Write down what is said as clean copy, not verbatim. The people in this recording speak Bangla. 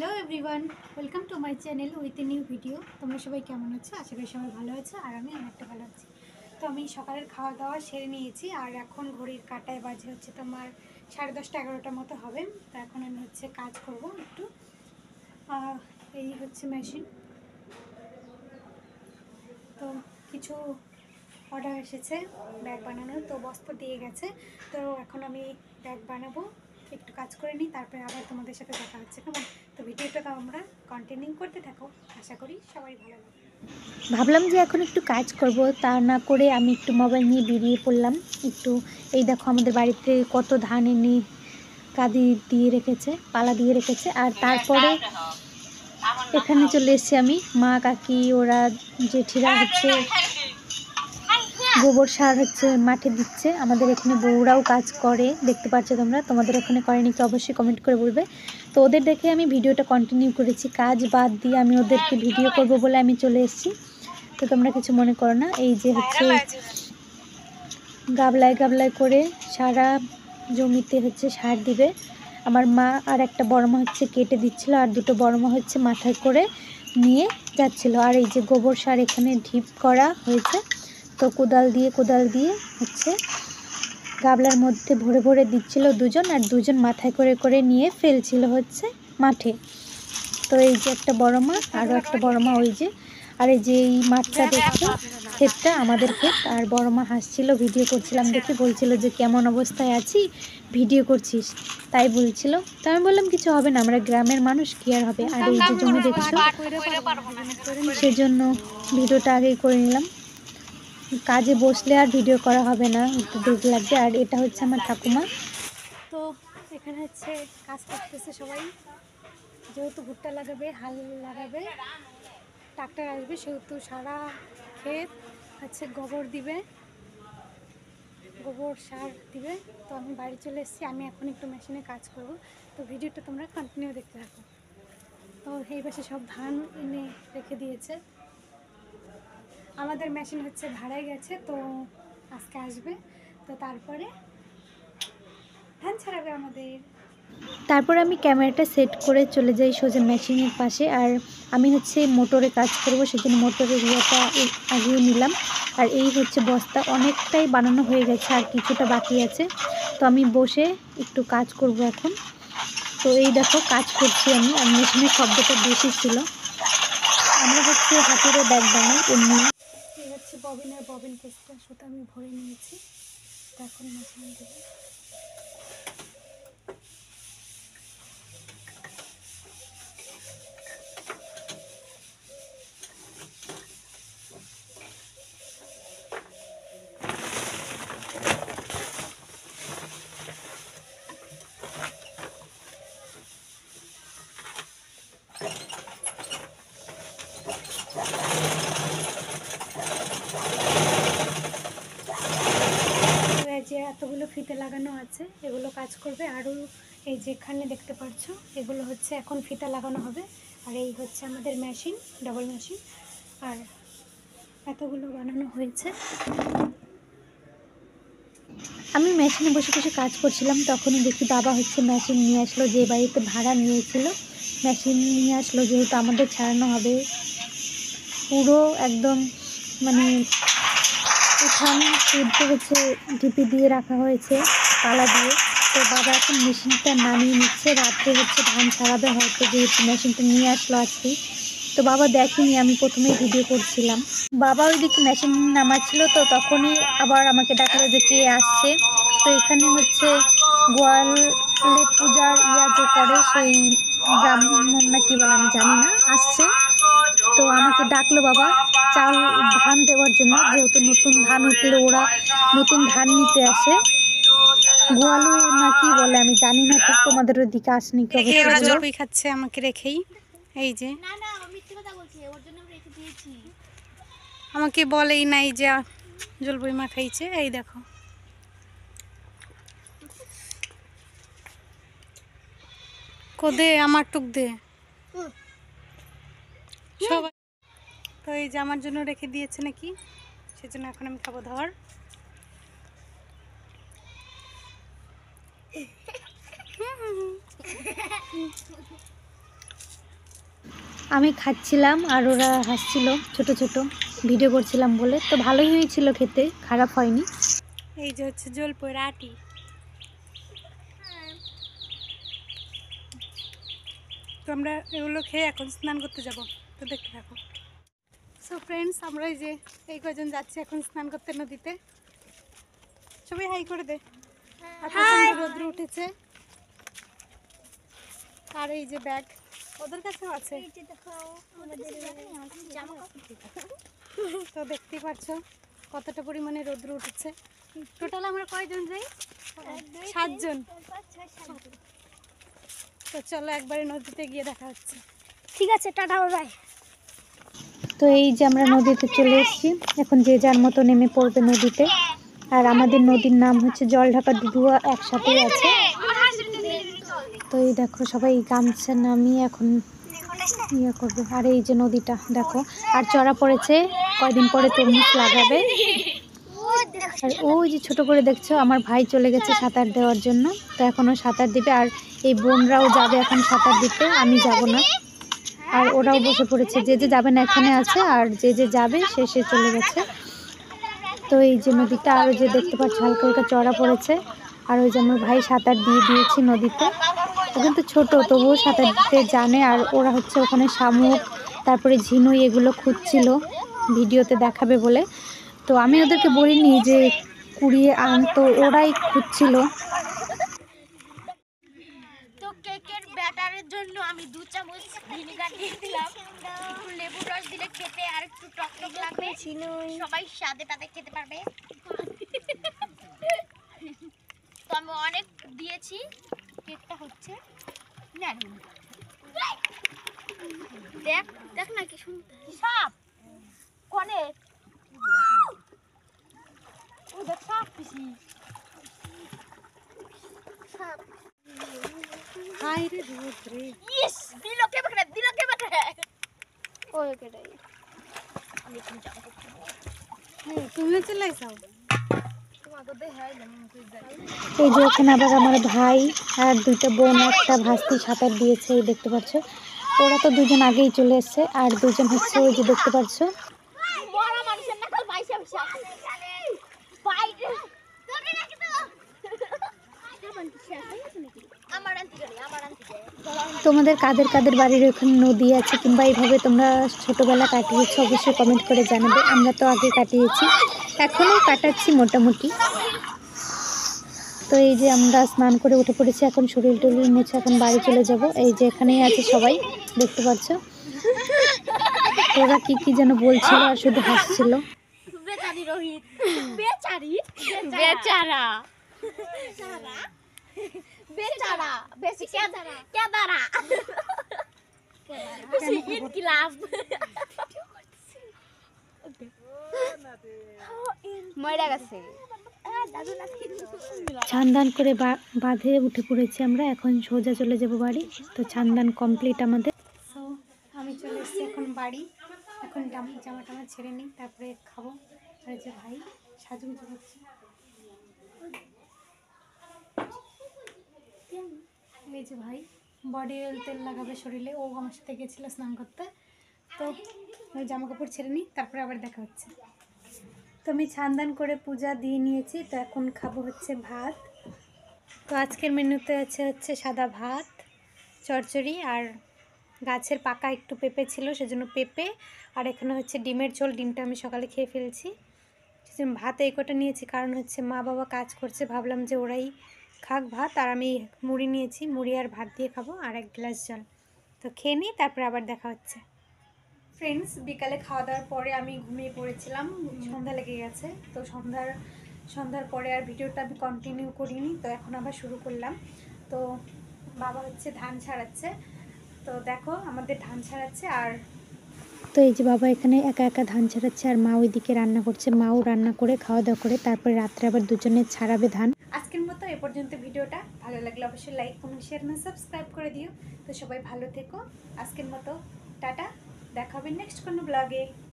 Hello everyone welcome to my channel with a new video. तुम्हारा सबाई केमन आछो? आशा करी सबाई भालो आछो और आमी अनेकटा भालो आछि। तो आमी सकालेर खावा दावा सेरे निয়েছি और एखन घड़िर काटाय बाजे होच्छे तोमार 10:30 11टार मतो होबे। तो एखन आमी होच्छे काज करब एकटु। এই হচ্ছে মেশিন। তো কিছু অর্ডার এসেছে ব্যাগ বানানোর, তো বস্তা দিয়ে গেছে। তো এখন আমি ব্যাগ বানাবো, একটু কাজ করে নিই, তারপরে আবার তোমাদের সাথে দেখা হচ্ছে। কেমন? তো ভিডিওটা আমরা কন্টিনিউ করতে থাকো, আশা করি সবাই ভালো লাগবে। ভাবলাম যে এখন একটু কাজ করব, তা না করে আমি একটু মোবাইল নিয়ে বেরিয়ে পড়লাম একটু। এই দেখো আমাদের বাড়িতে কত ধান এনে কাঁদি দিয়ে রেখেছে, পালা দিয়ে রেখেছে। আর তারপরে এখানে চলে এসেছি আমি, মা কাকি ওরা জেঠিরা হচ্ছে গোবর সার হচ্ছে মাঠে দিচ্ছে। আমাদের এখানে বউরাও কাজ করে, দেখতে পাচ্ছ তোমরা। তোমাদের ওখানে করেনি কি অবশ্যই কমেন্ট করে বলবে। তো ওদের দেখে আমি ভিডিওটা কন্টিনিউ করেছি, কাজ বাদ দিয়ে আমি ওদেরকে ভিডিও করব বলে আমি চলে এসেছি। তো তোমরা কিছু মনে করো না। এই যে হচ্ছে গাবলায় গাবলায় করে সারা জমিতে হচ্ছে সার দিবে। আমার মা আর একটা বড় মা হচ্ছে কেটে দিচ্ছিল, আর দুটো বড় মা হচ্ছে মাথায় করে নিয়ে যাচ্ছিল। আর এই যে গোবর সার এখানে ঢিপ করা হয়েছে, তো কোদাল দিয়ে হচ্ছে গাবলার মধ্যে ভরে ভরে দিচ্ছিল দুজন, আর দুজন মাথায় করে করে নিয়ে ফেলছিল হচ্ছে মাঠে। তো এই যে একটা বড় মা, আরও একটা বড় মা ওই যে। আর এই যে এই মাঠটা দেখছো, ক্ষেতটা আমাদের ক্ষেত। আর বড় মা হাসছিল, ভিডিও করছিলাম দেখে বলছিল যে কেমন অবস্থায় আছি, ভিডিও করছিস, তাই বলছিল। তো আমি বললাম কিছু হবে না, আমরা গ্রামের মানুষ, কি আর হবে। আর এই যে জমি দেখছো, সেজন্য ভিডিওটা আগেই করে নিলাম। কাজে বসলে আর ভিডিও করা হবে না, একটু দেখ লাগবে। আর এটা হচ্ছে আমার ঠাকুমা। তো এখানে হচ্ছে কাজ করতেছে সবাই, যেহেতু ভুট্টা লাগাবে, হাল লাগাবে, ট্রাক্টর আসবে, সেহেতু সারা ক্ষেত হচ্ছে গোবর দিবে, গোবর সার দিবে। তো আমি বাড়ি চলে এসেছি, আমি এখন একটু মেশিনে কাজ করব। তো ভিডিওটা তোমরা কন্টিনিউ দেখতে থাকো। তো এই পাশে সব ধান এনে রেখে দিয়েছে। আমাদের মেশিন হচ্ছে ভাড়ায় গেছে, তো আজকে আসবে। তো তারপরে ধান ছাড়াবে আমাদের। তারপর আমি ক্যামেরাটা সেট করে চলে যাই সোজা মেশিনের পাশে। আর আমি হচ্ছে মোটরে কাজ করব, সেজন্য মোটরের ইয়েটা আগিয়ে নিলাম। আর এই হচ্ছে বস্তা অনেকটাই বানানো হয়ে গেছে, আর কিছুটা বাকি আছে। তো আমি বসে একটু কাজ করব এখন। তো এই দেখো কাজ করছি আমি, আর মেশিনের শব্দটা বেশি ছিল। আমরা হচ্ছে হাতেরও ব্যাগ বানাই এমনি। এই হচ্ছে ববিনের ববিন কেসটা, সুতো আমি ভরে নিয়েছি, এখন মেশিনে দেবো। যে এতগুলো ফিতে লাগানো আছে, এগুলো কাজ করবে। আরও এই যেখানে দেখতে পাচ্ছ, এগুলো হচ্ছে এখন ফিতা লাগানো হবে। আর এই হচ্ছে আমাদের মেশিন, ডাবল মেশিন। আর এতগুলো বানানো হয়েছে। আমি মেশিনে বসে বসে কাজ করছিলাম, তখনই দেখি বাবা হচ্ছে মেশিন নিয়ে আসলো, যে বাড়িতে ভাড়া নিয়েছিল মেশিন নিয়ে আসলো। যেহেতু আমাদের ছাড়ানো হবে, পুরো একদম মানে উঠান তুলতে হচ্ছে ঢিপি দিয়ে রাখা হয়েছে পালা দিয়ে। তো বাবা এখন মেশিনটা নামিয়ে নিচ্ছে, রাত্রে হচ্ছে ধান ছাড়াবে হয়তো, যেহেতু মেশিনটা নিয়ে আসলো আজকেই। তো বাবা দেখেনি, আমি প্রথমেই ভিডিও করছিলাম। বাবা ওইদিকে মেশিন নামাচ্ছিল, তো তখনই আবার আমাকে ডাকলো যে কে আসছে। তো এখানে হচ্ছে গোয়ালে পূজার যে করে, সেই ব্রাহ্মণ না কি বলে আমি জানি না, আসছে। তো আমাকে ডাকলো বাবা চাল ধান দেওয়ার জন্য, যেহেতু নতুন ধান উঠলে ওরা নতুন ধান নিতে আসে। গোয়ালু না কি বলে আমি জানি না ঠিক, তোমাদের ওদিকে আসেনি কি জলপাই খাচ্ছে আমাকে রেখেই। এই যে আমাকে বলেই নাই যে জলপাই মা খাইছে। এই দেখো, দে আমার টুক দে সবাই। তো এই যে আমার জন্য রেখে দিয়েছে নাকি, সেজন্য এখন আমি খাবো। ধর, আমি খাচ্ছিলাম আর ওরা হাসছিল, ছোট ছোট ভিডিও করছিলাম বলে। তো ভালোই হয়েছিল খেতে, খারাপ হয়নি। এই যে হচ্ছে জলপইয়ের আটি। তো আমরা এগুলো খেয়ে এখন স্নান করতে যাব, তো দেখতে থাকো। সো ফ্রেন্ডস, আমরা এই যে এই কজন যাচ্ছি এখন স্নান করতে নদীতে। সবাই হাই করে দে। আর প্রচন্ড রোদ্র উঠেছে। আর এই যে ব্যাগ ওদের কাছেও আছে, তো দেখতেই পাচ্ছ কতটা পরিমাণে রোদ্র উঠেছে। টোটাল আমরা কয়জন যাই? 7 জন। তো চলো একবারে নদীতে গিয়ে দেখা হচ্ছে। ঠিক আছে, টাটা, বাই। তো এই যে আমরা নদীতে চলে এসেছি, এখন যে যার মতো নেমে পড়বে নদীতে। আর আমাদের নদীর নাম হচ্ছে জলঢাকা ডুডুয়া, একসাথেই আছে। তো এই দেখো সবাই গামছা নামিয়ে এখন ইয়ে করবে। আর এই যে নদীটা দেখো, আর চড়া পড়েছে, কয়দিন পরে তরমুজ লাগাবে। আর ওই যে ছোট করে দেখছো, আমার ভাই চলে গেছে সাঁতার দেওয়ার জন্য, তো এখনও সাঁতার দিবে। আর এই বোনরাও যাবে এখন সাঁতার দিতে, আমি যাব না। আর ওরাও বসে পড়েছে, যে যে যাবে না এখানে আছে, আর যে যে যাবে সে চলে গেছে। তো এই যে নদীটা, আরও যে দেখতে পাচ্ছ হালকা হালকা চড়া পড়েছে। আর ওই যে আমার ভাই সাঁতার দিয়ে দিয়েছি নদীতে। ও কিন্তু ছোটো, তবুও সাঁতার দিতে জানে। আর ওরা হচ্ছে ওখানে শামুক, তারপরে ঝিনুই এগুলো খুঁজছিল ভিডিওতে দেখাবে বলে। তো আমি ওদেরকে বলিনি যে কুড়িয়ে আন, তো ওরাই খুঁজছিল। তো কেকের ব্যাটারের জন্য আমি 2 চামচ ভিনেগার দিয়ে দিলাম। একটু লেবুর রস দিলে খেতে আর একটু টকটক লাগবে, সবাই স্বাদে টাদে খেতে পারবে। তো আমি অনেক দিয়েছি, কেকটা হচ্ছে দেখ দেখ না কি সুন্দর সাপ কোনে ও দেখ সাপ পিসি সাপ। হাই রে রোদ্রে। ইস দিলো কে বকরে ওই কেটাই আমি তুমি যাও তুমিও চলে যাও। তোমাকে দেখাই না তুই যাই। এই যে এখানে আবার আমার ভাই আর 2টা বোন, একটা ভাস্তি সাঁতার দিয়েছে, এই দেখতে পাচ্ছ। ওরা তো 2জন আগেই চলে এসছে, আর 2জন হচ্ছে ওই যে দেখতে পাচ্ছ। বড় মানুষের না কাল বাইসা বাইসা বাইরে তোরে নাকি তো আমার আন্টি তোমাদের কাদের কাদের বাড়ির ওখানে নদী আছে, কিংবা এইভাবে তোমরা ছোটোবেলা কাটিয়েছো, অবশ্যই কমেন্ট করে জানাবে। আমরা তো আগে কাটিয়েছি, এখনও কাটাচ্ছি মোটামুটি। তো এই যে আমরা স্নান করে উঠে পড়েছি, এখন শরীর টরীর মুছে এখন বাড়ি চলে যাব। এই যে এখানেই আছে সবাই, দেখতে পাচ্ছ। ওরা কি যেন বলছিল আর শুধু হাসছিল। বেচারি রোহিত বেচারা বেচারা বেশি কেদারা বেশি ইনকিলাব মরে গেছে। ছানদান করে বাঁধে উঠে পড়েছি আমরা, এখন সোজা চলে যাব বাড়ি। তো ছানদান কমপ্লিট আমাদের। সো আমি চলে এসেছি এখন বাড়ি। এখন জামা টামা ছেড়ে নিই, তারপরে খাবো। আর যে ভাই সাজুগুজু করছে, এই যে ভাই বডি অয়েল তেল লাগাবে শরীরে, ও আমার সাথে গেছিলো স্নান করতে। তো ওই জামা কাপড় ছেড়ে নিই, তারপরে আবার দেখা হচ্ছে। তো আমি ছানদান করে পূজা দিয়ে নিয়েছি, তো এখন খাবো হচ্ছে ভাত। তো আজকের মেনুতে হচ্ছে সাদা ভাত, চচ্চড়ি, আর গাছের পাকা একটু পেঁপে ছিল সেজন্য পেঁপে, আর এখানে হচ্ছে ডিমের ঝোল। ডিমটা আমি সকালে খেয়ে ফেলছি, সেজন্য ভাত এই কটা নিয়েছি। কারণ হচ্ছে মা বাবা কাজ করছে, ভাবলাম যে ওরাই খাক ভাত, আর আমি মুড়ি নিয়েছি, মুড়ি আর ভাত দিয়ে খাবো, আর 1 গ্লাস জল। তো খেয়ে নিই, তারপরে আবার দেখা হচ্ছে। ফ্রেন্ডস, বিকালে খাওয়া দাওয়ার পরে আমি ঘুমিয়ে পড়েছিলাম, সন্ধ্যা লেগে গেছে। তো সন্ধ্যার পরে আর ভিডিওটা আমি কন্টিনিউ করিনি, তো এখন আবার শুরু করলাম। তো বাবা হচ্ছে ধান ছাড়াচ্ছে, তো দেখো আমাদের ধান ছাড়াচ্ছে। আর তো এই যে বাবা এখানে একা একা ধান ছাড়াচ্ছে, আর মা ওইদিকে রান্না করছে। মাও রান্না করে খাওয়া দাওয়া করে তারপরে রাত্রে আবার দুজনে ছাড়াবে ধান। আজকের মতো এ পর্যন্ত ভিডিওটা। ভালো লাগলে অবশ্যই লাইক, কমেন্ট, শেয়ার এবং সাবস্ক্রাইব করে দিও। তো সবাই ভালো থেকো। আজকের মতো টাটা, দেখা হবে নেক্সট কোনো ব্লগে।